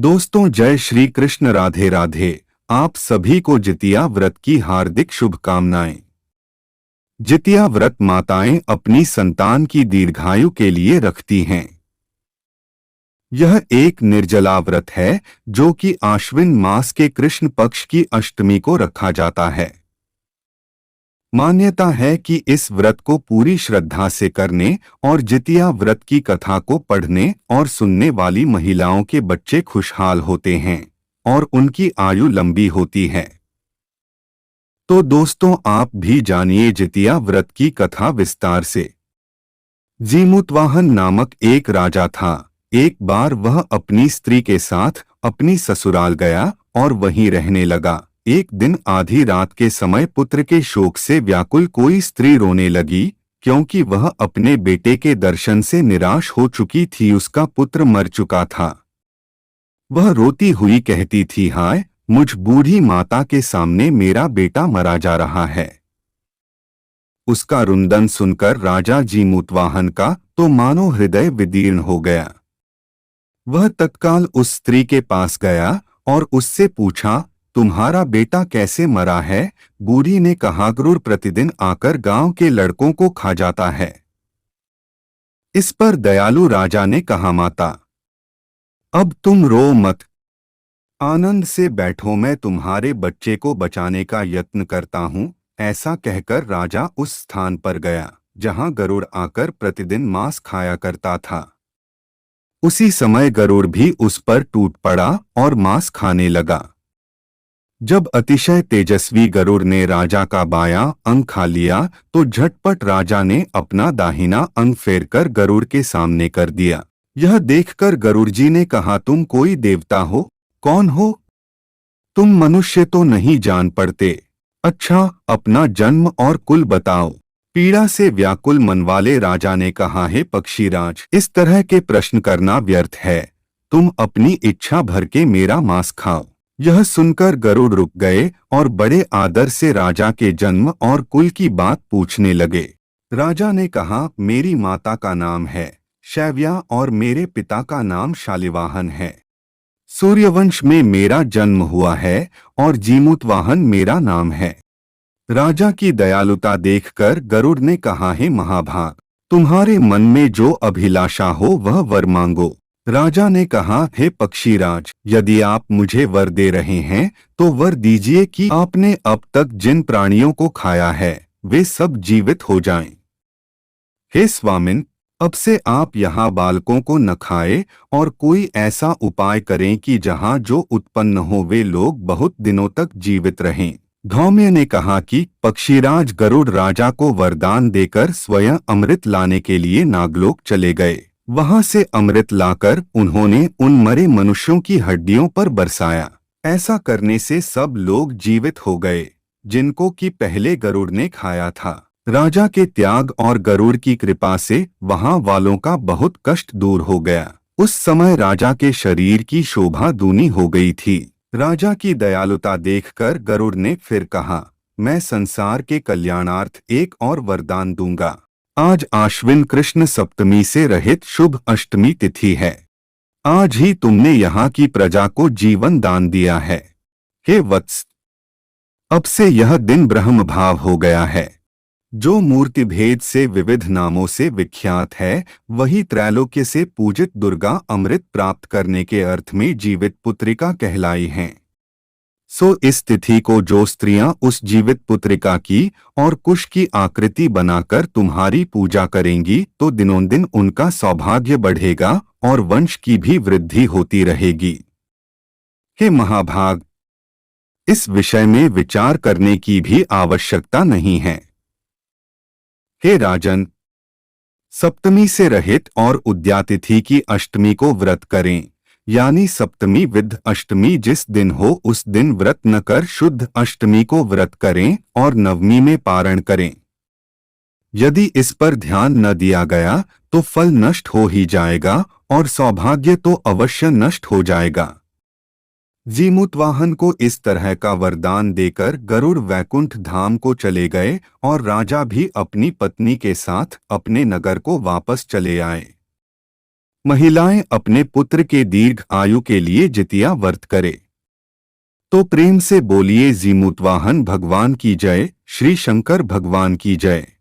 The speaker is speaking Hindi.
दोस्तों, जय श्री कृष्ण। राधे राधे। आप सभी को जितिया व्रत की हार्दिक शुभकामनाएं। जितिया व्रत माताएं अपनी संतान की दीर्घायु के लिए रखती हैं। यह एक निर्जला व्रत है जो कि आश्विन मास के कृष्ण पक्ष की अष्टमी को रखा जाता है। मान्यता है कि इस व्रत को पूरी श्रद्धा से करने और जितिया व्रत की कथा को पढ़ने और सुनने वाली महिलाओं के बच्चे खुशहाल होते हैं और उनकी आयु लंबी होती है। तो दोस्तों, आप भी जानिए जितिया व्रत की कथा विस्तार से। जीमूतवाहन नामक एक राजा था। एक बार वह अपनी स्त्री के साथ अपनी ससुराल गया और वहीं रहने लगा। एक दिन आधी रात के समय पुत्र के शोक से व्याकुल कोई स्त्री रोने लगी, क्योंकि वह अपने बेटे के दर्शन से निराश हो चुकी थी। उसका पुत्र मर चुका था। वह रोती हुई कहती थी, हाय, मुझ बूढ़ी माता के सामने मेरा बेटा मरा जा रहा है। उसका रुंदन सुनकर राजा जीमूतवाहन का तो मानो हृदय विदीर्ण हो गया। वह तत्काल उस स्त्री के पास गया और उससे पूछा, तुम्हारा बेटा कैसे मरा है? बूढ़ी ने कहा, क्रूर प्रतिदिन आकर गांव के लड़कों को खा जाता है। इस पर दयालु राजा ने कहा, माता, अब तुम रो मत, आनंद से बैठो, मैं तुम्हारे बच्चे को बचाने का यत्न करता हूँ। ऐसा कहकर राजा उस स्थान पर गया जहाँ गरुड़ आकर प्रतिदिन मांस खाया करता था। उसी समय गरुड़ भी उस पर टूट पड़ा और मांस खाने लगा। जब अतिशय तेजस्वी गरुड़ ने राजा का बायां अंग खा लिया तो झटपट राजा ने अपना दाहिना अंग फेरकर गरुड़ के सामने कर दिया। यह देखकर गरुड़ जी ने कहा, तुम कोई देवता हो? कौन हो तुम? मनुष्य तो नहीं जान पड़ते। अच्छा, अपना जन्म और कुल बताओ। पीड़ा से व्याकुल मन वाले राजा ने कहा, हे पक्षीराज, इस तरह के प्रश्न करना व्यर्थ है। तुम अपनी इच्छा भर के मेरा मांस खाओ। यह सुनकर गरुड़ रुक गए और बड़े आदर से राजा के जन्म और कुल की बात पूछने लगे। राजा ने कहा, मेरी माता का नाम है शैव्या और मेरे पिता का नाम शालिवाहन है। सूर्यवंश में मेरा जन्म हुआ है और जीमूतवाहन मेरा नाम है। राजा की दयालुता देखकर गरुड़ ने कहा, हे महाभाग, तुम्हारे मन में जो अभिलाषा हो वह वर मांगो। राजा ने कहा, हे पक्षीराज, यदि आप मुझे वर दे रहे हैं तो वर दीजिए कि आपने अब तक जिन प्राणियों को खाया है वे सब जीवित हो जाएं। हे स्वामिन, अब से आप यहाँ बालकों को न खाएं और कोई ऐसा उपाय करें कि जहाँ जो उत्पन्न हो वे लोग बहुत दिनों तक जीवित रहें। धौम्य ने कहा कि पक्षीराज गरुड़ राजा को वरदान देकर स्वयं अमृत लाने के लिए नागलोक चले गए। वहां से अमृत लाकर उन्होंने उन मरे मनुष्यों की हड्डियों पर बरसाया। ऐसा करने से सब लोग जीवित हो गए जिनको कि पहले गरुड़ ने खाया था। राजा के त्याग और गरुड़ की कृपा से वहां वालों का बहुत कष्ट दूर हो गया। उस समय राजा के शरीर की शोभा दूनी हो गई थी। राजा की दयालुता देखकर गरुड़ ने फिर कहा, मैं संसार के कल्याणार्थ एक और वरदान दूंगा। आज आश्विन कृष्ण सप्तमी से रहित शुभ अष्टमी तिथि है। आज ही तुमने यहाँ की प्रजा को जीवन दान दिया है। हे वत्स, अब से यह दिन ब्रह्म भाव हो गया है। जो मूर्ति भेद से विविध नामों से विख्यात है वही त्रैलोक्य से पूजित दुर्गा अमृत प्राप्त करने के अर्थ में जीवित पुत्रिका कहलाई हैं। सो इस तिथि को जो स्त्रियां उस जीवित पुत्रिका की और कुश की आकृति बनाकर तुम्हारी पूजा करेंगी तो दिनों दिन उनका सौभाग्य बढ़ेगा और वंश की भी वृद्धि होती रहेगी। हे महाभाग, इस विषय में विचार करने की भी आवश्यकता नहीं है। हे राजन, सप्तमी से रहित और उद्यातिथि की अष्टमी को व्रत करें, यानी सप्तमी विद्ध अष्टमी जिस दिन हो उस दिन व्रत न कर शुद्ध अष्टमी को व्रत करें और नवमी में पारण करें। यदि इस पर ध्यान न दिया गया तो फल नष्ट हो ही जाएगा और सौभाग्य तो अवश्य नष्ट हो जाएगा। जीमूतवाहन को इस तरह का वरदान देकर गरुड़ वैकुंठ धाम को चले गए और राजा भी अपनी पत्नी के साथ अपने नगर को वापस चले आए। महिलाएं अपने पुत्र के दीर्घ आयु के लिए जितिया व्रत करे तो प्रेम से बोलिए जीमूतवाहन भगवान की जय, श्री शंकर भगवान की जय।